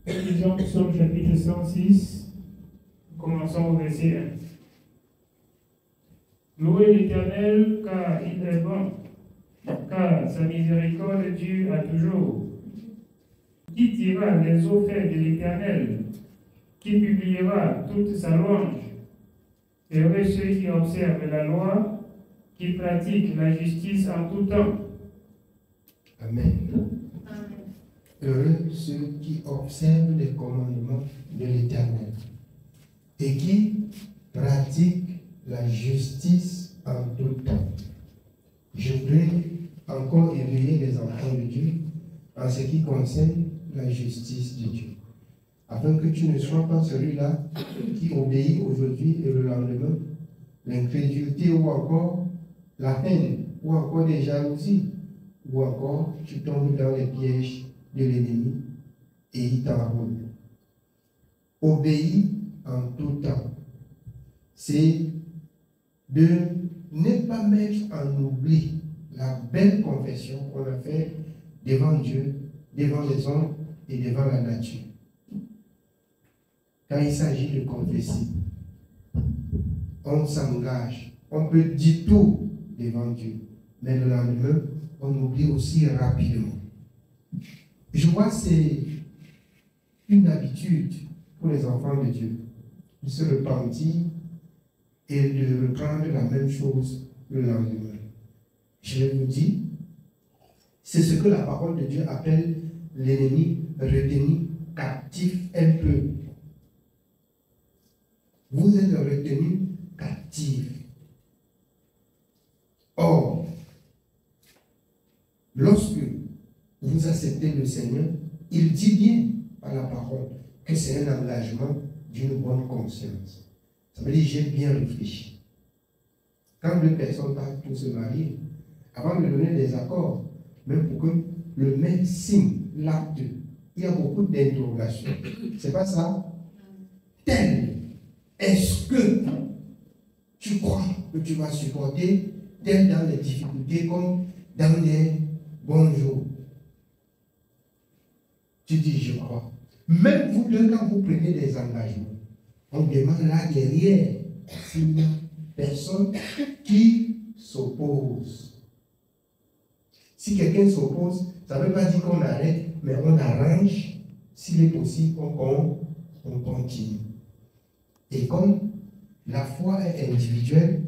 Lisons Psaume chapitre 106, commençons au verset 1. Louez l'Éternel, car il est bon, car sa miséricorde dure à toujours. Qui dira les eaux faibles de l'Éternel, qui publiera toute sa louange? Heureux ceux qui observent la loi, qui pratiquent la justice en tout temps. Amen. Heureux ceux qui observent les commandements de l'Éternel et qui pratiquent la justice en tout temps. Je voudrais encore éveiller les enfants de Dieu en ce qui concerne la justice de Dieu, afin que tu ne sois pas celui-là qui obéit aujourd'hui et le lendemain, l'incrédulité ou encore la haine ou encore les jalousies, ou encore tu tombes dans les pièges de l'ennemi et il t'enroule. Obéis en tout temps. C'est de ne pas mettre en oubli la belle confession qu'on a faite devant Dieu, devant les hommes et devant la nature. Quand il s'agit de confesser, on s'engage, on peut dire tout devant Dieu, mais le lendemain, on oublie aussi rapidement. Je vois que c'est une habitude pour les enfants de Dieu de se repentir et de reprendre la même chose le lendemain. Je vous dis, c'est ce que la parole de Dieu appelle l'ennemi retenu captif un peu. Vous êtes retenu captif. Or, lorsque vous acceptez le Seigneur, il dit bien par la parole que c'est un engagement d'une bonne conscience. Ça veut dire j'ai bien réfléchi. Quand deux personnes partent pour se marier, avant de donner des accords, même pour que le maître signe l'acte, il y a beaucoup d'interrogations. C'est pas ça? Tel, est-ce que tu crois que tu vas supporter tel dans les difficultés comme dans les bons jours? Tu dis je crois. Même vous deux, quand vous prenez des engagements, on demande là derrière s'il n'y a personne qui s'oppose. Si quelqu'un s'oppose, ça ne veut pas dire qu'on arrête, mais on arrange, s'il est possible, on continue. Et comme la foi est individuelle,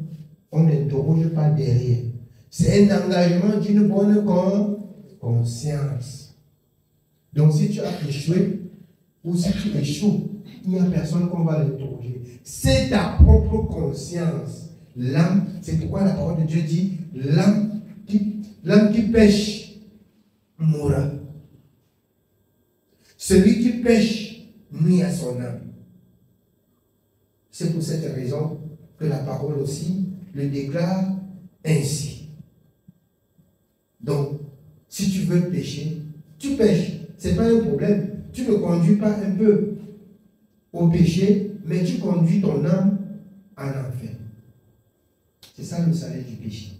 on n'interroge pas derrière. C'est un engagement d'une bonne conscience. Donc si tu as échoué, ou si tu échoues, il n'y a personne qu'on va l'interroger. C'est ta propre conscience. L'âme, c'est pourquoi la parole de Dieu dit, l'âme qui pêche mourra. Celui qui pêche nuit à son âme. C'est pour cette raison que la parole aussi le déclare ainsi. Donc, si tu veux pécher, tu pêches. Ce n'est pas un problème. Tu ne conduis pas un peu au péché, mais tu conduis ton âme en enfer. C'est ça le salaire du péché.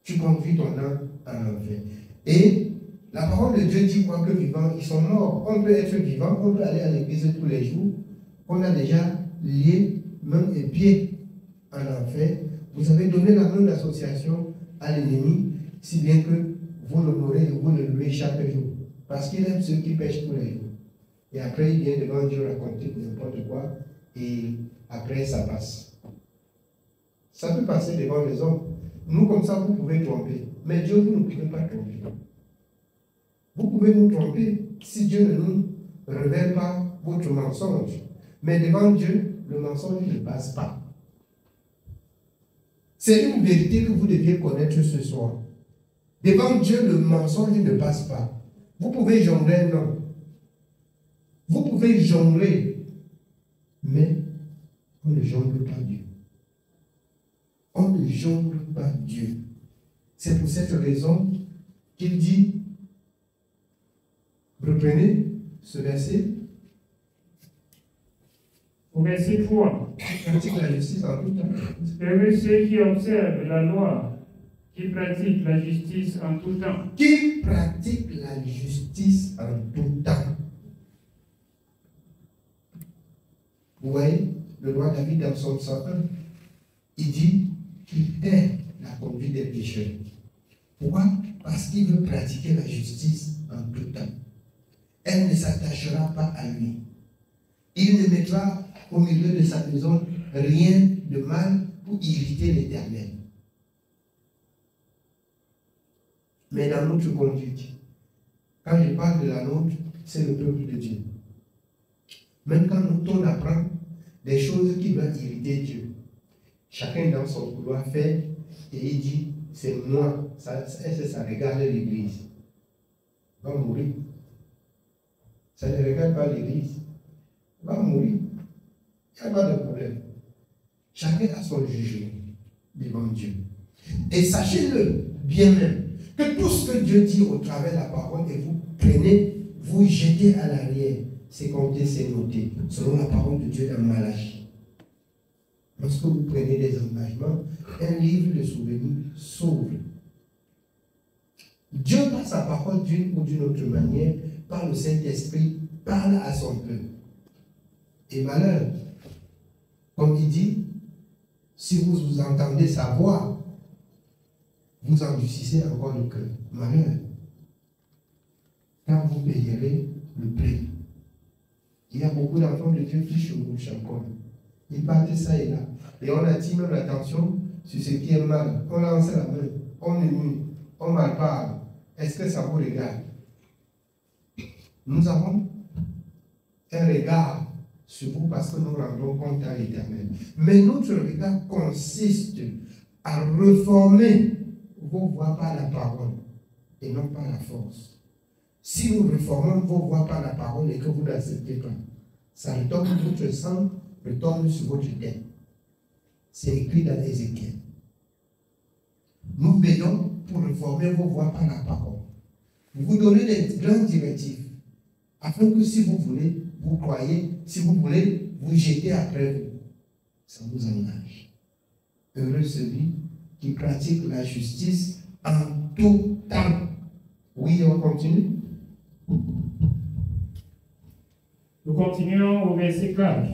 Tu conduis ton âme en enfer. Et la parole de Dieu dit quoi? Que vivants, ils sont morts. On peut être vivant, on peut aller à l'église tous les jours. On a déjà lié main et pied en enfer. Vous avez donné la main d'association à l'ennemi, si bien que vous l'honorez et vous le louez chaque jour. Parce qu'il aime ceux qui pêchent tous les jours. Et après, il vient devant Dieu raconter n'importe quoi. Et après, ça passe. Ça peut passer devant les hommes. Nous, comme ça, vous pouvez tromper. Mais Dieu, vous ne pouvez pas tromper. Vous pouvez nous tromper si Dieu ne nous révèle pas votre mensonge. Mais devant Dieu, le mensonge ne passe pas. C'est une vérité que vous deviez connaître ce soir. Devant Dieu, le mensonge ne passe pas. Vous pouvez jongler, non. Vous pouvez jongler, mais on ne jongle pas Dieu. On ne jongle pas Dieu. C'est pour cette raison qu'il dit, reprenez ce verset. Au verset 3. Pratique la justice en tout temps. Heureux ceux qui observent la loi, qui pratiquent la justice en tout temps. Qui pratique la justice en tout temps. Vous voyez, le roi David dans Psaume 101, il dit qu'il hait la conduite des pécheurs. Pourquoi? Parce qu'il veut pratiquer la justice en tout temps. Elle ne s'attachera pas à lui. Il ne mettra au milieu de sa maison rien de mal pour irriter l'Éternel. Mais dans notre conduite, quand je parle de la nôtre, c'est le peuple de Dieu. Même quand on apprend des choses qui doivent irriter Dieu, chacun dans son couloir fait et il dit, c'est moi, ça regarde l'église. Il va mourir. Ça ne regarde pas l'église. Il va mourir. Il n'y a pas de problème. Chacun a son jugement devant Dieu. Et sachez-le bien même, que tout ce que Dieu dit au travers de la parole, et vous prenez, vous jetez à l'arrière, c'est compté, c'est noté, selon la parole de Dieu dans Malachie. Lorsque vous prenez des engagements, un livre de souvenirs s'ouvre. Dieu, par sa parole d'une ou d'une autre manière, par le Saint-Esprit, parle à son peuple. Et malheur, comme il dit, si vous entendez sa voix, vous endurcissez encore le cœur. Malheur, car vous payerez le prix. Il y a beaucoup d'enfants de Dieu qui chevauchent encore. Ils partent ça et là. Et on attire même l'attention sur ce qui est mal. On lance la main, on murmure, on malparle. Est-ce que ça vous regarde? Nous avons un regard sur vous parce que nous rendons compte à l'Éternel. Mais notre regard consiste à reformer vos voix par la parole et non par la force. Si nous reformons vos voix par la parole et que vous n'acceptez pas, ça retombe, votre sang retombe sur votre tête. C'est écrit dans Ézéchiel. Nous veillons pour reformer vos voix par la parole. Vous donnez des grandes directives afin que si vous voulez, vous croyez, si vous voulez, vous jetez après vous. Ça vous engage. Heureux celui qui pratique la justice en tout temps. Oui, on continue. Nous continuons au verset 4.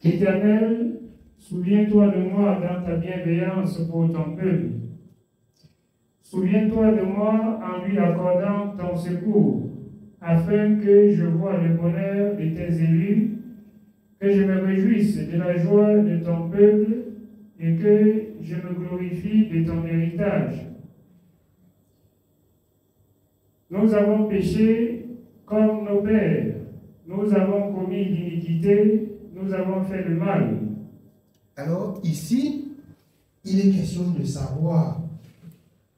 Éternel, souviens-toi de moi dans ta bienveillance pour ton peuple. Souviens-toi de moi en lui accordant ton secours, afin que je voie le bonheur de tes élus, que je me réjouisse de la joie de ton peuple et que je me glorifie de ton héritage. Nous avons péché comme nos pères, nous avons commis l'iniquité, nous avons fait le mal. Alors ici, il est question de savoir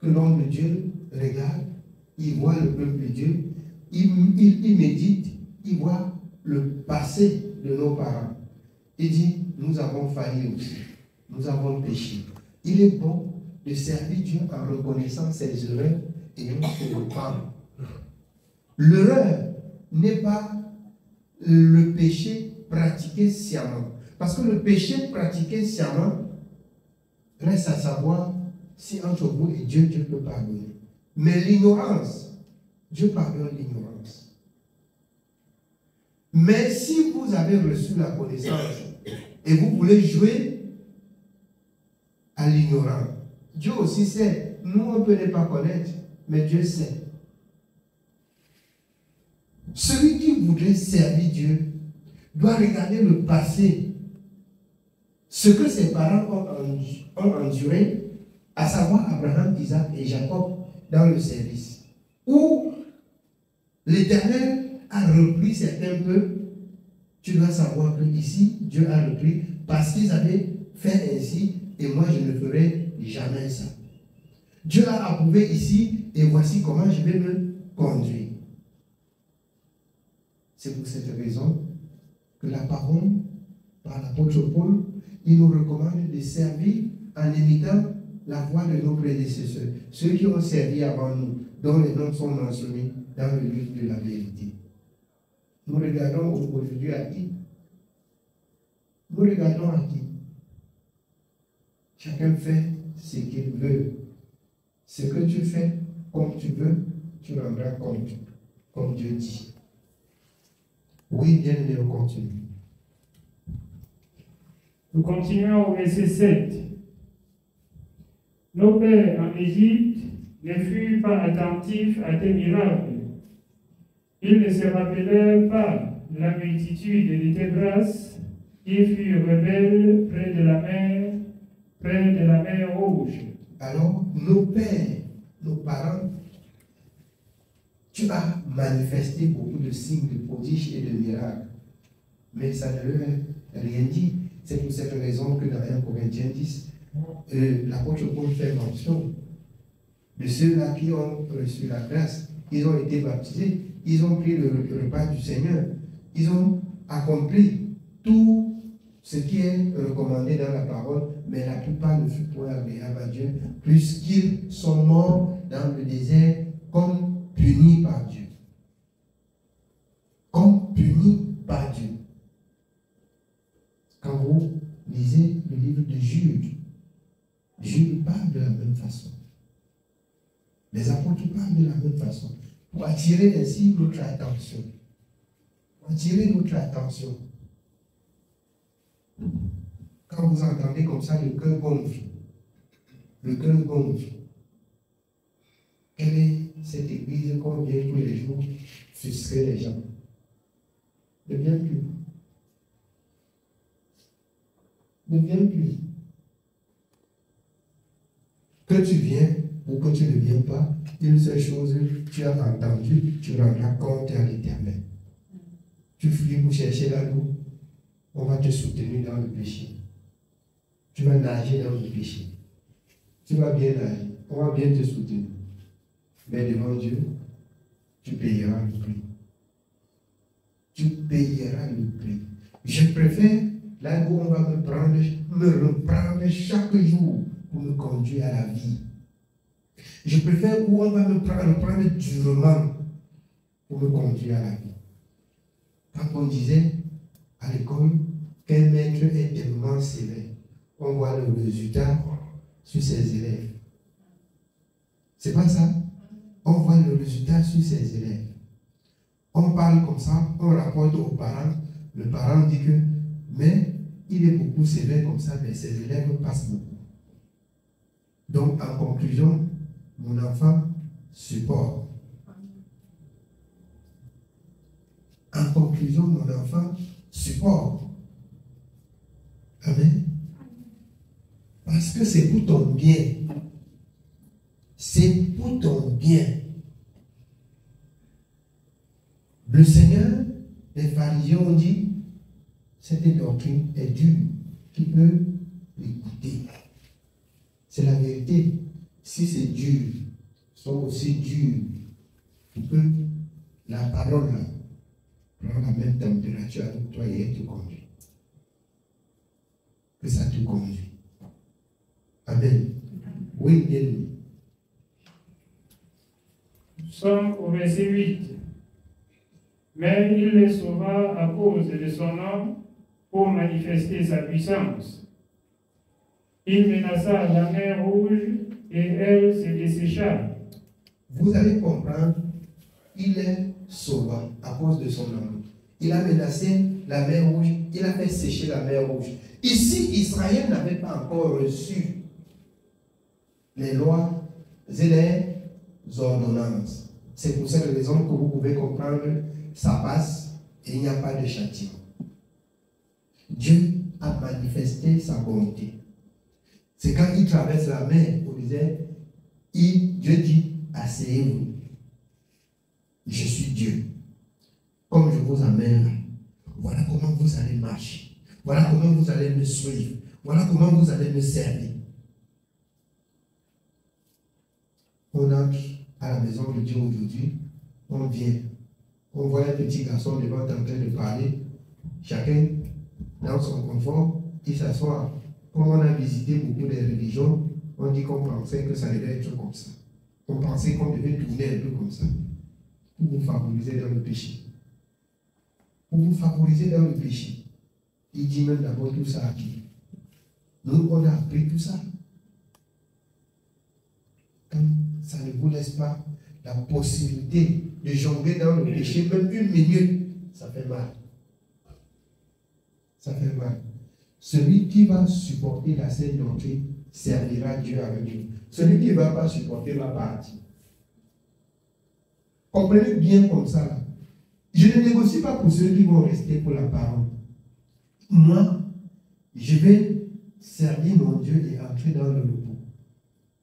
que l'homme de Dieu regarde, il voit le peuple de Dieu, il médite, il voit le passé de nos parents. Il dit, nous avons failli aussi, nous avons péché. Il est bon de servir Dieu en reconnaissant ses erreurs et non se reprendre. L'erreur n'est pas le péché pratiqué sciemment. Parce que le péché pratiqué sciemment reste à savoir si entre vous et Dieu, Dieu peut pardonner. Mais l'ignorance, Dieu pardonne l'ignorance. Mais si vous avez reçu la connaissance et vous voulez jouer à l'ignorant, Dieu aussi sait. Nous, on ne peut pas connaître, mais Dieu sait. Celui qui voudrait servir Dieu doit regarder le passé, ce que ses parents ont enduré, à savoir Abraham, Isaac et Jacob dans le service, où l'Éternel a repris certains peuples. Tu dois savoir que ici, Dieu a repris parce qu'ils avaient fait ainsi et moi je ne ferai jamais ça. Dieu a approuvé ici et voici comment je vais me conduire. C'est pour cette raison que la parole, par l'apôtre Paul, il nous recommande de servir en imitant la voie de nos prédécesseurs, ceux qui ont servi avant nous, dont les noms sont mentionnés dans le livre de la vérité. Nous regardons aujourd'hui à qui? Nous regardons à qui? Chacun fait ce qu'il veut. Ce que tu fais comme tu veux, tu rendras compte, comme Dieu dit. Oui, bien aimé, on continue. Nous continuons au verset 7. Nos pères en Égypte ne furent pas attentifs à tes miracles. Ils ne se rappelèrent pas la multitude de tes grâces qui furent rebelles près de la mer Rouge. Alors, nos pères, nos parents, tu as manifesté beaucoup de signes, de prodiges et de miracles. Mais ça ne leur a rien dit. C'est pour cette raison que dans 1 Corinthiens 10, l'apôtre Paul fait mention de ceux-là qui ont reçu la grâce. Ils ont été baptisés, ils ont pris le repas du Seigneur, ils ont accompli tout ce qui est recommandé dans la parole, mais la plupart ne furent point agréables à Dieu, puisqu'ils sont morts dans le désert comme punis par Dieu. Comme punis par Dieu. Quand vous lisez le livre de Jude, Jude parle de la même façon. Les apôtres parlent de la même façon. Pour attirer ainsi notre attention. Pour attirer notre attention. Quand vous entendez comme ça, le cœur gonfle. Le cœur gonfle. Quelle est cette église qu'on vient tous les jours frustrer les gens? Ne vient plus. Ne vient plus. Que tu viens ou que tu ne viens pas, une seule chose, tu as entendu, tu rendras compte à l'Éternel. Tu fuis pour chercher la l'eau, on va te soutenir dans le péché. Tu vas nager dans le péché. Tu vas bien nager, on va bien te soutenir. Mais devant Dieu, tu payeras le prix. Tu payeras le prix. Je préfère là où on va me reprendre chaque jour pour me conduire à la vie. Je préfère où on va me reprendre durement pour me conduire à la vie. Quand on disait à l'école qu'un maître est tellement sévère, on voit le résultat sur ses élèves. C'est pas ça? On voit le résultat sur ses élèves. On parle comme ça, on rapporte aux parents. Le parent dit que, mais il est beaucoup sévère comme ça, mais ses élèves passent beaucoup. Donc, en conclusion, mon enfant supporte. En conclusion, mon enfant supporte. Amen. Parce que c'est pour ton bien. C'est pour ton bien. Le Seigneur, les pharisiens ont dit, cette doctrine est dure. Qui peut l'écouter? C'est la vérité. Si c'est dur, sont aussi durs pour que la parole là prend la même température avec toi et elle te conduit. Que ça te conduit. Amen. Oui, bien. Nous sommes au verset 8. Mais il les sauva à cause de son nom pour manifester sa puissance. Il menaça la mer Rouge et elle se dessécha. Vous allez comprendre, il est sauva à cause de son nom. Il a menacé la mer Rouge, il a fait sécher la mer Rouge. Ici, Israël n'avait pas encore reçu les lois et les ordonnances. C'est pour cette raison que vous pouvez comprendre, ça passe et il n'y a pas de châtiment. Dieu a manifesté sa bonté. C'est quand il traverse la mer, on disait, Dieu dit, asseyez-vous. Je suis Dieu. Comme je vous amène là, voilà comment vous allez marcher. Voilà comment vous allez me suivre. Voilà comment vous allez me servir. On entre à la maison de Dieu aujourd'hui, on vient. On voit un petit garçon devant en train de parler. Chacun, dans son confort, il s'assoit. Comme on a visité beaucoup de religions, on dit qu'on pensait que ça devait être comme ça. On pensait qu'on devait tourner un peu comme ça. Pour vous favoriser dans le péché. Pour vous favoriser dans le péché. Il dit même d'abord tout ça à qui? Nous, on a appris tout ça. Quand ça ne vous laisse pas la possibilité de jongler dans le péché, même une minute, ça fait mal. Ça fait mal. Celui qui va supporter la sainte doctrine servira Dieu avec lui. Celui qui ne va pas supporter va partir. Comprenez bien comme ça. Là. Je ne négocie pas pour ceux qui vont rester pour la parole. Moi, je vais servir mon Dieu et entrer dans le repos.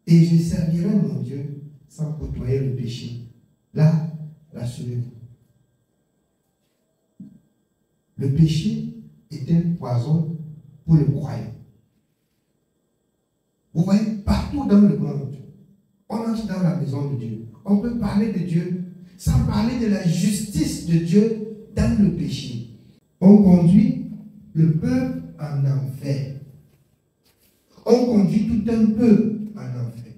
Et je servirai mon Dieu sans côtoyer le péché. Là, rassurez-vous. Le péché est un poison pour le croyant. Vous voyez, partout dans le monde, on entre dans la maison de Dieu. On peut parler de Dieu sans parler de la justice de Dieu dans le péché. On conduit le peuple en enfer. On conduit tout un peuple en enfer.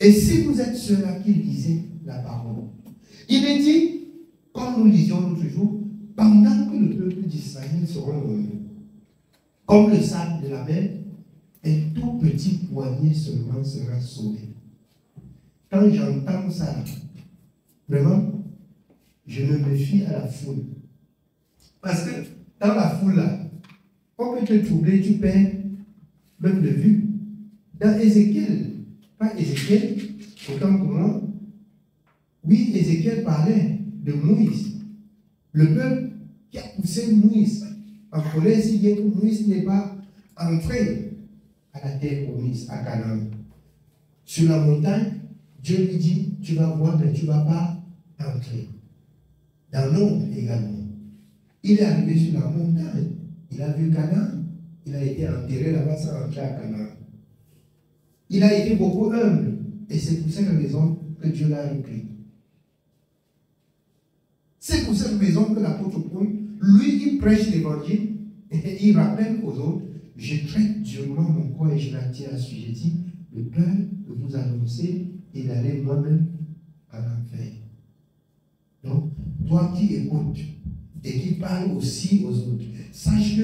Et si vous êtes ceux-là qui lisez la parole, il est dit, comme nous lisions l'autre jour, pendant que le peuple d'Israël sera nommé, comme le sable de la mer, un tout petit poignet seulement sera sauvé. Quand j'entends ça, vraiment, je me méfie à la foule. Parce que dans la foule là, on peut te troubler, tu perds même de vue. Dans Ézéchiel, pas Ézéchiel, autant pour moi, oui, Ézéchiel parlait de Moïse. Le peuple qui a poussé Moïse en colère, si bien que Moïse n'est pas entré à la terre promise, à Canaan. Sur la montagne, Dieu lui dit, tu vas voir, mais tu ne vas pas entrer. Dans l'ombre également. Il est arrivé sur la montagne, il a vu Canaan, il a été enterré là-bas sans entrer à Canaan. Il a été beaucoup humble, et c'est pour cette raison que Dieu l'a repris. C'est pour cette raison que l'apôtre Paul, lui, il prêche l'évangile, et il rappelle aux autres, je traite durement mon corps et je la tiens assujetti, le peur que vous annoncez et d'aller moi-même en enfer. Donc, toi qui écoutes et qui parles aussi aux autres, sache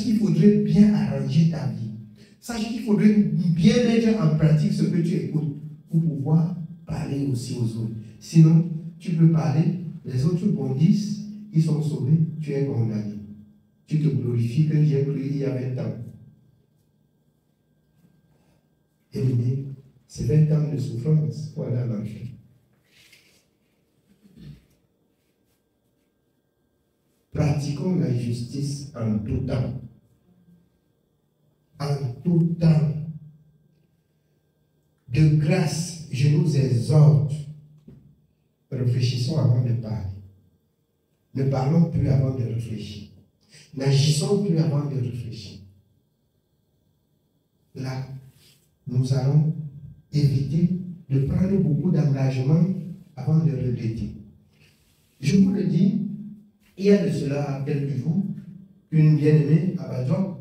qu'il faudrait bien arranger ta vie. Sache qu'il faudrait bien mettre en pratique ce que tu écoutes pour pouvoir parler aussi aux autres. Sinon, tu peux parler, les autres bondissent, ils sont sauvés, tu es condamné. Tu te glorifies que j'ai cru il y a 20 ans. Et bien, c'est 20 ans de souffrance pour aller en enfer. Pratiquons la justice en tout temps. En tout temps. De grâce, je nous exhorte. Réfléchissons avant de parler. Ne parlons plus avant de réfléchir. N'agissons plus avant de réfléchir. Là, nous allons éviter de prendre beaucoup d'engagement avant de regretter. Je vous le dis, il y a de cela quelques jours, une bien-aimée à Badjob,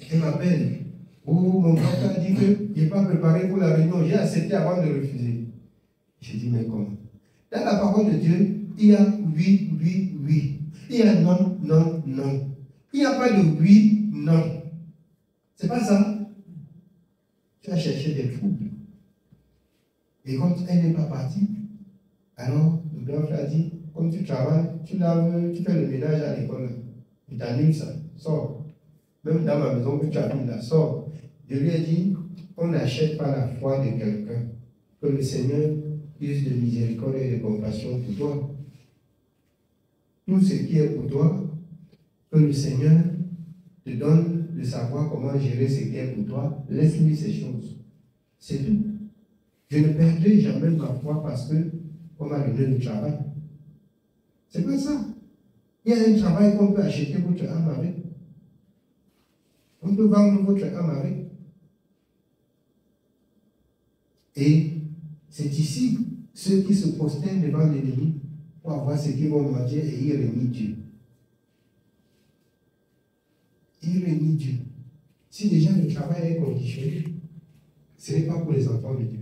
elle m'appelle. Oh, mon papa a dit que je n'ai pas préparé pour la réunion, j'ai accepté avant de refuser. Je dis, mais comment? Dans la parole de Dieu, il y a oui, oui, oui. Il y a non, non, non. Il n'y a pas de oui, non. C'est pas ça. Tu as cherché des troubles. Et quand elle n'est pas partie, alors le grand frère a dit, comme tu travailles, tu laves, tu fais le ménage à l'école. Il t'annule ça, sors. Même dans ma maison que tu habites là, sors. Je lui ai dit, on n'achète pas la foi de quelqu'un. Que le Seigneur use de miséricorde et de compassion pour toi. Tout ce qui est pour toi, que le Seigneur te donne de savoir comment gérer ce qui est pour toi, laisse-lui ces choses. C'est tout. Je ne perdrai jamais ma foi parce qu'on m'a donné le travail. C'est pas ça. Il y a un travail qu'on peut acheter votre âme avec. On peut vendre votre âme avec. Et c'est ici ceux qui se prosternent devant l'ennemi pour avoir ce qu'ils vont manger et ils renient Dieu. Ils renient Dieu. Si déjà le travail est conditionné, ce n'est pas pour les enfants de Dieu.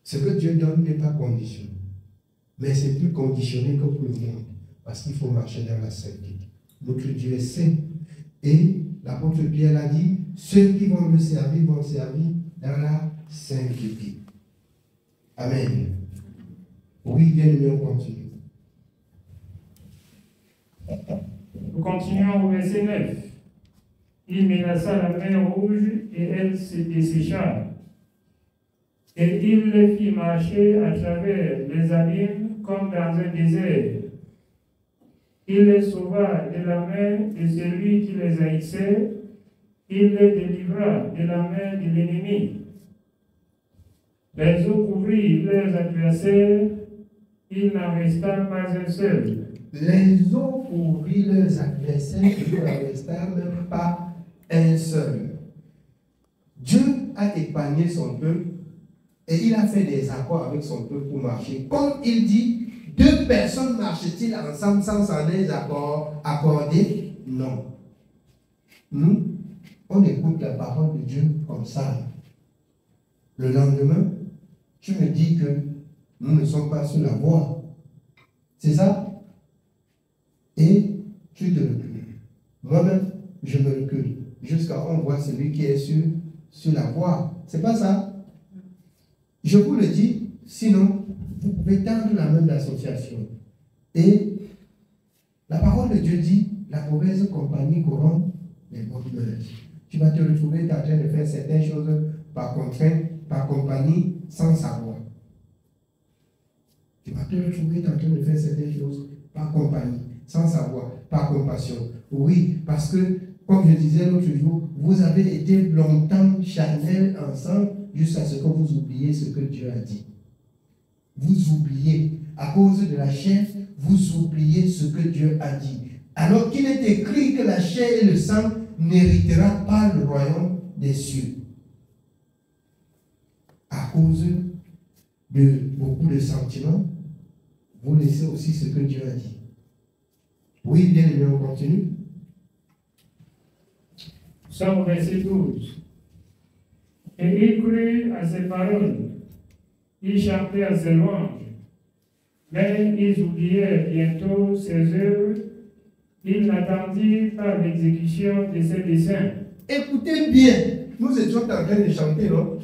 Ce que Dieu donne n'est pas conditionné. Mais c'est plus conditionné que pour le monde. Parce qu'il faut marcher dans la sainteté. Notre Dieu est saint. Et l'apôtre Pierre a dit, ceux qui vont le servir vont servir dans la sainteté. Amen. Oui, bien aimé, on continue. Nous continuons au verset 9. Il menaça la mer Rouge et elle se dessécha. Et il les fit marcher à travers les abîmes comme dans un désert. Il les sauva de la main de celui qui les haïssait. Il les délivra de la main de l'ennemi. Les eaux couvrirent leurs adversaires. Il n'en resta pas un seul. Les eaux couvrirent leurs adversaires, il n'en resta même pas un seul. Dieu a épargné son peuple et il a fait des accords avec son peuple pour marcher. Comme il dit, 2 personnes marchent-ils ensemble sans s'en être accordés? Non. Nous, on écoute la parole de Dieu comme ça. Le lendemain, tu me dis que nous ne sommes pas sur la voie. C'est ça? Et tu te recules. Moi-même, je me recule. Jusqu'à ce qu'on voit celui qui est sur la voie. C'est pas ça? Je vous le dis, sinon, vous pouvez tendre la main d'association. Et la parole de Dieu dit, la mauvaise compagnie corrompt les bonnes mœurs. Tu vas te retrouver en train de faire certaines choses par contrainte, par compagnie, sans savoir. Tu vas te retrouver en train de faire certaines choses par compagnie, sans savoir, par compassion. Oui, parce que, comme je disais l'autre jour, vous avez été longtemps charnels ensemble jusqu'à ce que vous oubliez ce que Dieu a dit. Vous oubliez, à cause de la chair, vous oubliez ce que Dieu a dit. Alors qu'il est écrit que la chair et le sang n'héritera pas le royaume des cieux. À cause de beaucoup de sentiments, vous laissez aussi ce que Dieu a dit. Oui, bien aimé, on continue. Sommes au verset 12. Et il crut à ses paroles. Ils chantaient à ses louanges. Mais ils oublièrent bientôt ses œuvres. Ils n'attendirent pas l'exécution de ses desseins. Écoutez bien, nous étions en train de chanter, non?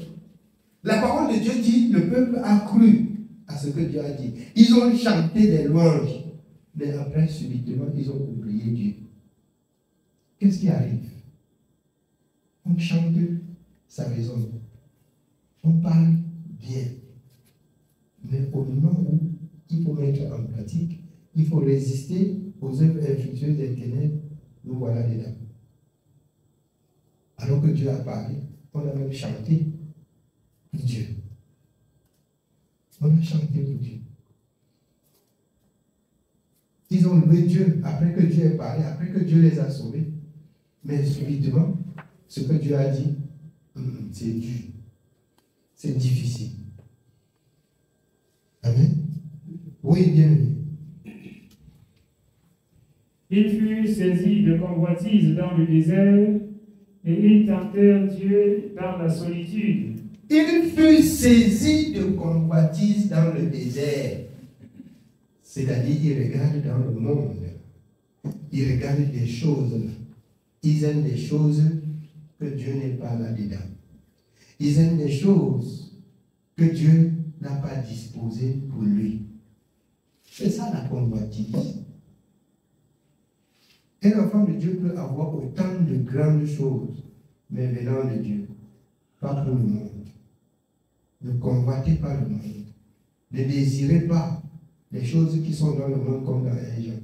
La parole de Dieu dit, le peuple a cru à ce que Dieu a dit. Ils ont chanté des louanges. Mais après, subitement, ils ont oublié Dieu. Qu'est-ce qui arrive? On chante sa raison. On parle bien. Mais au moment où il faut mettre en pratique, il faut résister aux œuvres infructueuses des ténèbres, nous voilà dedans. Alors que Dieu a parlé, on a même chanté pour Dieu. On a chanté pour Dieu. Ils ont loué Dieu après que Dieu ait parlé, après que Dieu les a sauvés. Mais subitement, ce que Dieu a dit, c'est dur. C'est difficile. Amen. Oui, bien aimé. Ils furent saisis de convoitise dans le désert et ils tentèrent Dieu dans la solitude. Ils furent saisis de convoitise dans le désert. C'est-à-dire, ils regardent dans le monde. Ils regardent des choses. Ils aiment des choses que Dieu n'est pas là-dedans. Ils aiment des choses que Dieu n'a pas disposées pour lui. C'est ça la convoitise. Un enfant de Dieu peut avoir autant de grandes choses, mais venant de Dieu, pas pour le monde. Ne convoitez pas le monde. Ne désirez pas les choses qui sont dans le monde comme dans les gens.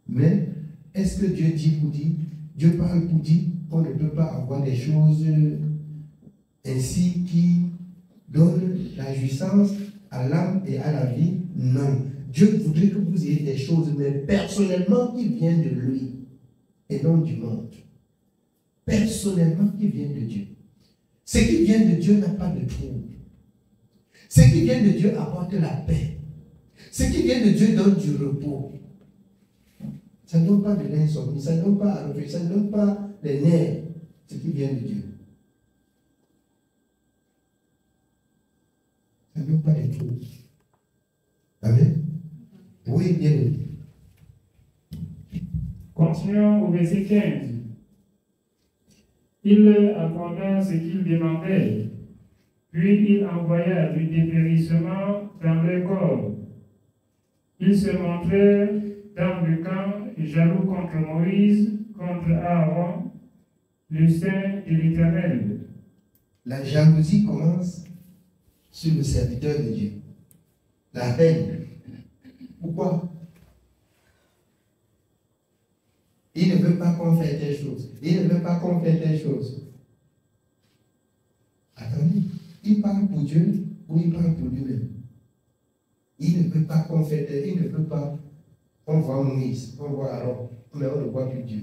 Mais est-ce que Dieu dit pour dire, Dieu parle pour dire qu'on ne peut pas avoir des choses ainsi qui donnent la jouissance à l'âme et à la vie? Non. Dieu voudrait que vous ayez des choses, mais personnellement qui viennent de lui et non du monde. Personnellement qui viennent de Dieu. Ce qui vient de Dieu n'a pas de trouble. Ce qui vient de Dieu apporte la paix. Ce qui vient de Dieu donne du repos. Ça ne donne pas de l'insomnie, ça ne donne pas à réfléchir, ça ne donne pas les nerfs. Ce qui vient de Dieu. Ça ne donne pas les troubles. Amen. Oui, bien aimé. Continuons au verset 15. Il leur accorda ce qu'ils demandaient, puis il envoya du dépérissement dans leur corps. Ils se montrèrent dans le camp, jaloux contre Moïse, contre Aaron, le saint de l'Éternel. La jalousie commence sur le serviteur de Dieu. La haine. Pourquoi? Il ne veut pas qu'on fasse telle chose. Il ne veut pas qu'on fasse telle chose. Attendez, il parle pour Dieu ou il parle pour lui-même? Il ne veut pas qu'on fasse telle, il ne veut pas qu'on voit Moïse, on voit Aaron, mais on ne voit plus Dieu.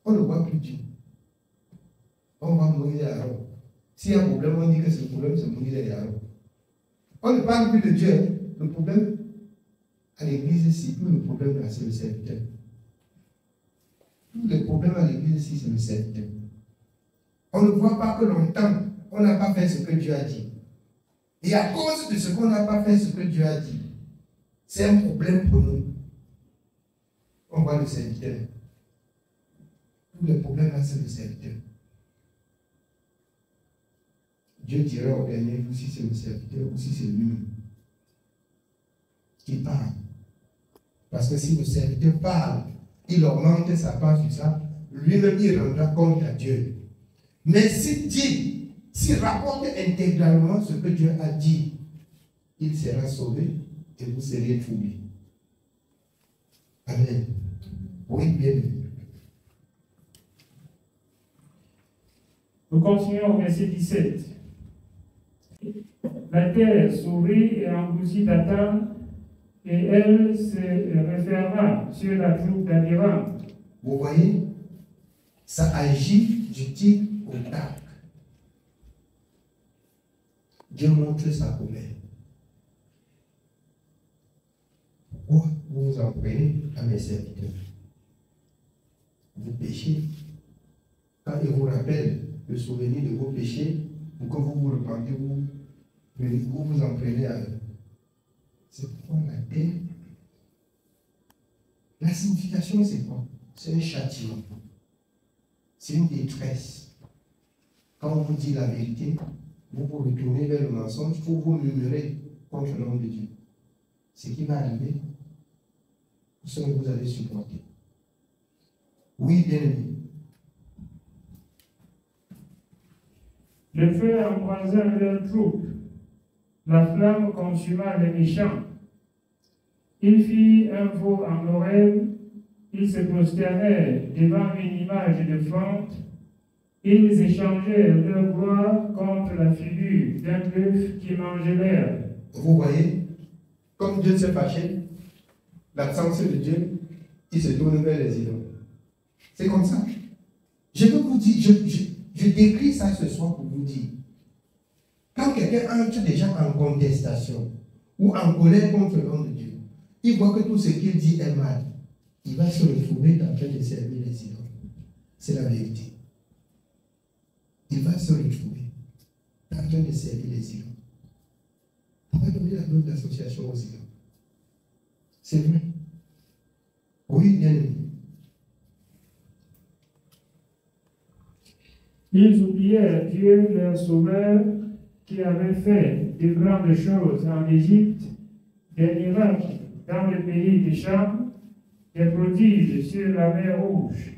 On ne voit plus Dieu. On voit Moïse et Aaron. S'il y a un problème, on dit que ce problème, c'est Moïse et Aaron. On ne parle plus de Dieu. Hein. Le problème à l'église ici, tout le problème là, c'est le serviteur. Tout le problème à l'église ici, c'est le serviteur. On ne voit pas que longtemps, on n'a pas fait ce que Dieu a dit. Et à cause de ce qu'on n'a pas fait ce que Dieu a dit, c'est un problème pour nous. On voit le serviteur. Tout le problème là, c'est le serviteur. Dieu dira au dernier jour si c'est le serviteur ou si c'est lui-même qui parle. Parce que si le serviteur parle, il augmente sa part sur ça, lui-même il rendra compte à Dieu. Mais s'il dit, s'il rapporte intégralement ce que Dieu a dit, il sera sauvé et vous serez troublés. Amen. Oui, bien. Nous continuons au verset 17. La terre s'ouvrit et engloutit Dathan, et elle se referma sur la troupe d'Abiram. Vous voyez, ça agit du tic au tac. Dieu montre sa colère. Pourquoi vous vous en prenez à mes serviteurs? Vous péchez. Quand il vous rappelle le souvenir de vos péchés, pour que vous vous repentez, vous vous en prenez à eux. C'est pourquoi la terre. La signification, c'est quoi? C'est un châtiment. C'est une détresse. Quand on vous dit la vérité, vous vous retournez vers le mensonge pour vous murmurer contre le nom de Dieu. Ce qui va arriver, ce que vous allez supporter. Oui, bien aimé. Le feu embrasa leur troupe. La flamme consuma les méchants. Ils firent un veau en Horeb. Ils se prosternèrent devant une image de fonte. Ils échangèrent leur gloire contre la figure d'un bœuf qui mangeait l'herbe. Vous voyez, comme Dieu s'est fâché, l'absence de Dieu, il se tourne vers les idoles. C'est comme ça. Je peux vous dire, je décris ça ce soir pour vous dire. Quand quelqu'un entre déjà en contestation ou en colère contre le nom de Dieu, il voit que tout ce qu'il dit est mal. Il va se retrouver en train de servir les idoles. C'est la vérité. Il va se retrouver en train de servir les idoles. On va donner la note d'association aux idoles. C'est vrai. Oui, bien aimé. Ils oublièrent Dieu, leur sauveur, qui avait fait de grandes choses en Égypte, des miracles dans le pays des Cham, des prodiges sur la mer Rouge.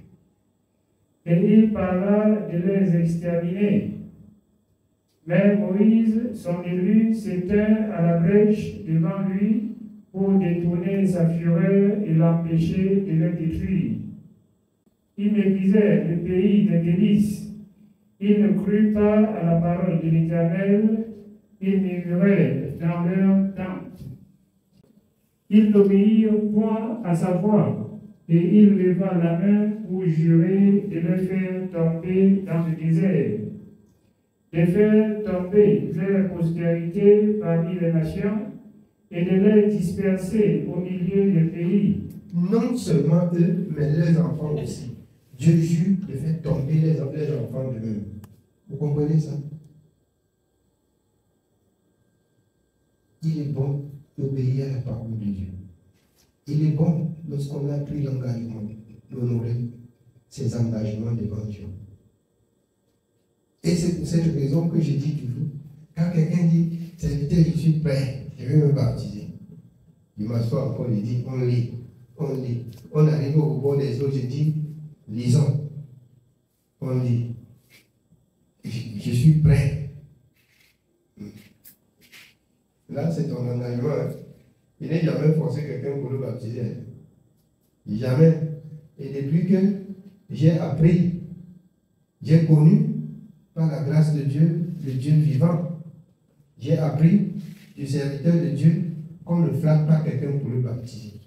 Et il parla de les exterminer. Mais Moïse, son élu, s'éteint à la brèche devant lui pour détourner sa fureur et l'empêcher de les détruire. Il méprisait le pays des délices. Il ne crut pas à la parole de l'Éternel, il murmurait dans leur tente. Ils n'obéirent point à sa voix, et il leva la main pour jurer de les faire tomber dans le désert, de faire tomber leur postérité parmi les nations, et de les disperser au milieu des pays. Non seulement eux, mais leurs enfants aussi. Dieu jure de faire tomber les enfants d'eux-mêmes. Vous comprenez ça? Il est bon d'obéir à la parole de Dieu. Il est bon lorsqu'on a pris l'engagement d'honorer ses engagements devant Dieu. Et c'est pour cette raison que je dis toujours, quand quelqu'un dit, serviteur, je suis prêt, je vais me baptiser. Je m'assois encore, je dis, on lit, on lit. On arrive au bord des eaux, je dis, lisons. On lit. Je suis prêt. Là, c'est ton engagement. Il n'est jamais forcé quelqu'un pour le baptiser. Jamais. Et depuis que j'ai appris, j'ai connu, par la grâce de Dieu, le Dieu vivant, j'ai appris du serviteur de Dieu qu'on ne flatte pas quelqu'un pour le baptiser.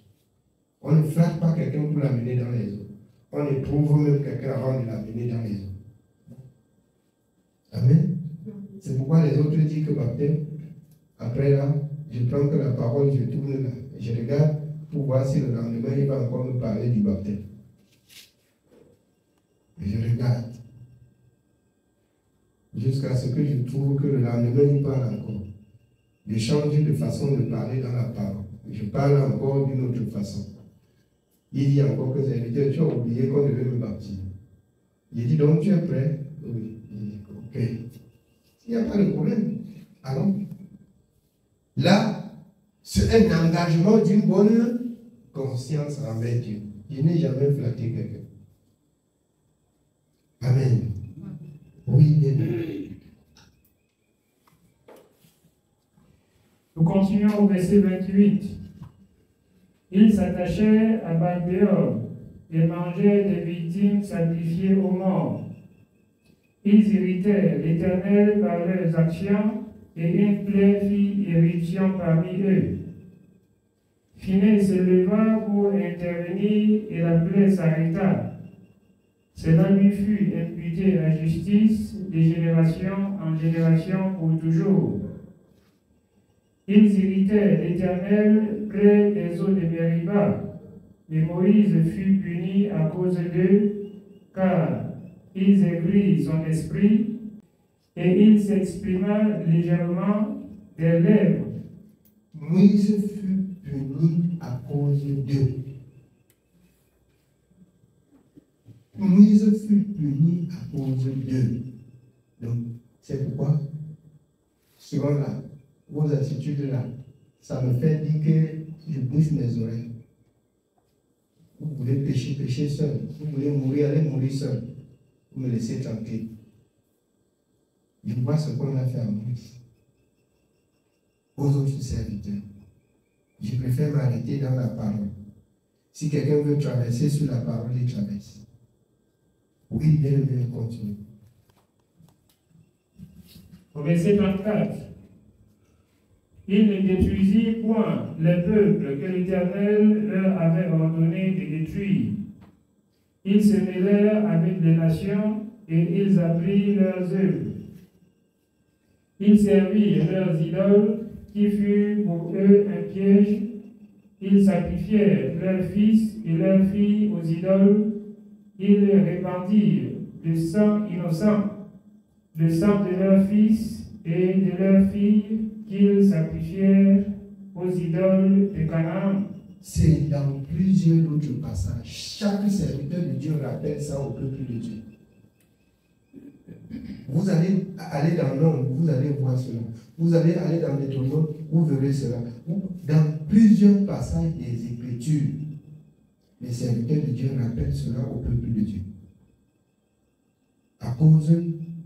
On ne flatte pas quelqu'un pour l'amener dans les eaux. On éprouve même quelqu'un avant de l'amener dans les eaux. Amen. C'est pourquoi les autres disent que baptême, après là, je prends que la parole, je tourne là, je regarde pour voir si le lendemain il va encore me parler du baptême. Et je regarde. Jusqu'à ce que je trouve que le lendemain il parle encore. Je change de façon de parler dans la parole. Je parle encore d'une autre façon. Il dit encore que serviteur, tu as oublié qu'on devait me baptiser. Il dit donc tu es prêt? Oui. Il dit ok. Il n'y a pas de problème. Allons. Là, c'est un engagement d'une bonne conscience envers Dieu. Je n'ai jamais flatté quelqu'un. Amen. Oui, bien. Nous continuons au verset 28. Ils s'attachaient à Baal-Péor et mangeaient des victimes sacrifiées aux morts. Ils irritaient l'Éternel par leurs actions et une plaie fit éruption parmi eux. Phinehas se leva pour intervenir et la plaie s'arrêta. Cela lui fut imputé à justice de génération en génération pour toujours. Ils irritaient l'Éternel près des eaux de Mériba, mais Moïse fut puni à cause d'eux, car ils aigrirent son esprit, et il s'exprima légèrement des lèvres. Moïse fut puni à cause d'eux. Moïse fut puni à cause d'eux. Donc, c'est pourquoi, selon vos attitudes là, ça me fait dire que je bouge mes oreilles. Vous voulez pécher, pécher seul. Vous voulez mourir, allez mourir seul. Vous me laissez tranquille. Je vois ce qu'on a fait à Moïse, aux autres serviteurs. Je préfère m'arrêter dans la parole. Si quelqu'un veut traverser sur la parole, il traverse. Oui, bien aimé, continue. Au verset 34. Il ne détruisit point les peuples que l'Éternel leur avait ordonné de détruire. Ils se mêlèrent avec les nations et ils apprirent leurs œuvres. Ils servirent leurs idoles qui furent pour eux un piège. Ils sacrifièrent leurs fils et leurs filles aux idoles. Ils répandirent le sang innocent, le sang de leurs fils et de leurs filles qu'ils sacrifièrent aux idoles de Canaan. C'est dans plusieurs autres passages. Chaque serviteur de Dieu rappelle ça au peuple de Dieu. Vous allez aller dans Nombre, vous allez voir cela. Vous allez aller dans Deutéronome, vous verrez cela. Dans plusieurs passages des Écritures, les serviteurs de Dieu rappellent cela au peuple de Dieu. À cause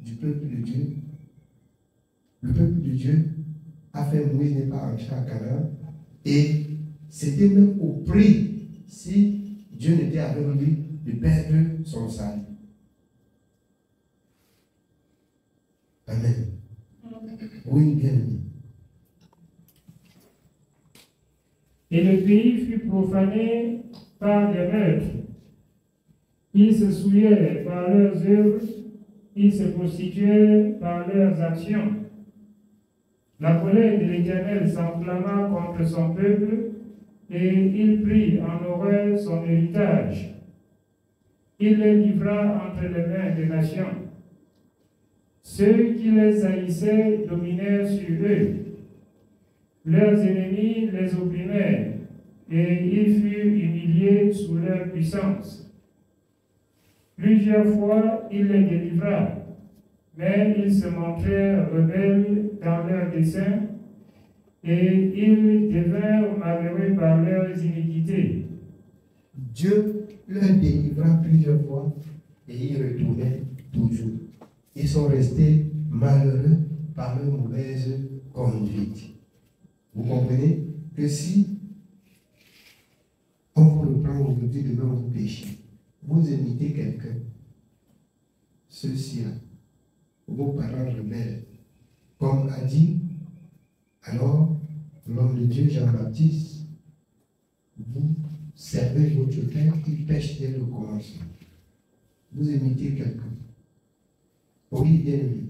du peuple de Dieu, le peuple de Dieu a fait Moïse n'est pas entré à Canaan et c'était même au prix, si Dieu n'était avec lui, de perdre son salut. Amen. Oui, bien aimé. Et le pays fut profané par des meurtres. Ils se souillaient par leurs œuvres, ils se prostituaient par leurs actions. La colère de l'Éternel s'enflamma contre son peuple, et il prit en horreur son héritage. Il les livra entre les mains des nations. Ceux qui les haïssaient dominèrent sur eux. Leurs ennemis les opprimèrent, et ils furent humiliés sous leur puissance. Plusieurs fois, il les délivra, mais ils se montrèrent rebelles dans leurs desseins, et ils devinrent malheureux par leurs iniquités. Dieu leur délivra plusieurs fois et ils retournaient toujours. Ils sont restés malheureux par leur mauvaise conduite. Vous comprenez que si on vous reprend aujourd'hui, demain vous péchez, vous imitez quelqu'un, ceux-ci-là, vos parents rebelles, comme a dit, alors l'homme de Dieu Jean-Baptiste, vous servez votre père, il pêche dès le commencement. Vous imitez quelqu'un. Oui, bien aimé.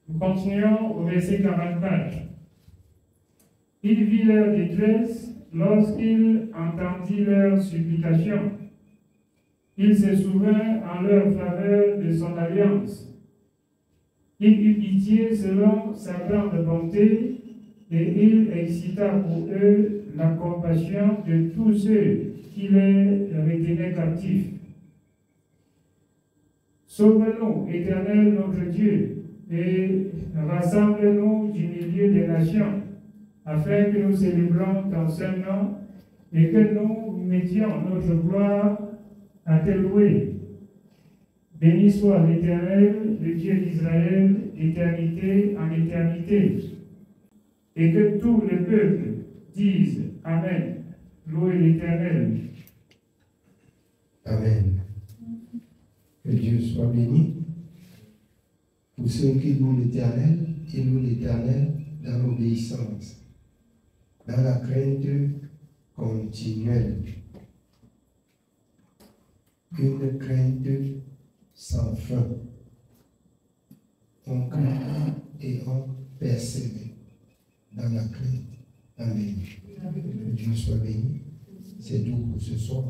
Nous continuons au verset 44. Il vit leur détresse lorsqu'il entendit leurs supplications. Il se souvint en leur faveur de son alliance. Il eut pitié selon sa grande bonté et il excita pour eux la compassion de tous ceux qui les retenaient captifs. Sauve-nous, Éternel notre Dieu, et rassemble-nous du milieu des nations, afin que nous célébrons ton saint nom et que nous mettions notre gloire à te louer. Béni soit l'Éternel, le Dieu d'Israël, d'éternité en éternité. Et que tout le peuple dise Amen. Louez l'Éternel. Amen. Que Dieu soit béni. Pour ceux qui louent l'Éternel, ils louent l'Éternel dans l'obéissance, dans la crainte continuelle. Une crainte sans fin. On craint et on persévère dans la crainte. Amen. Que Dieu soit béni. C'est tout pour ce soir.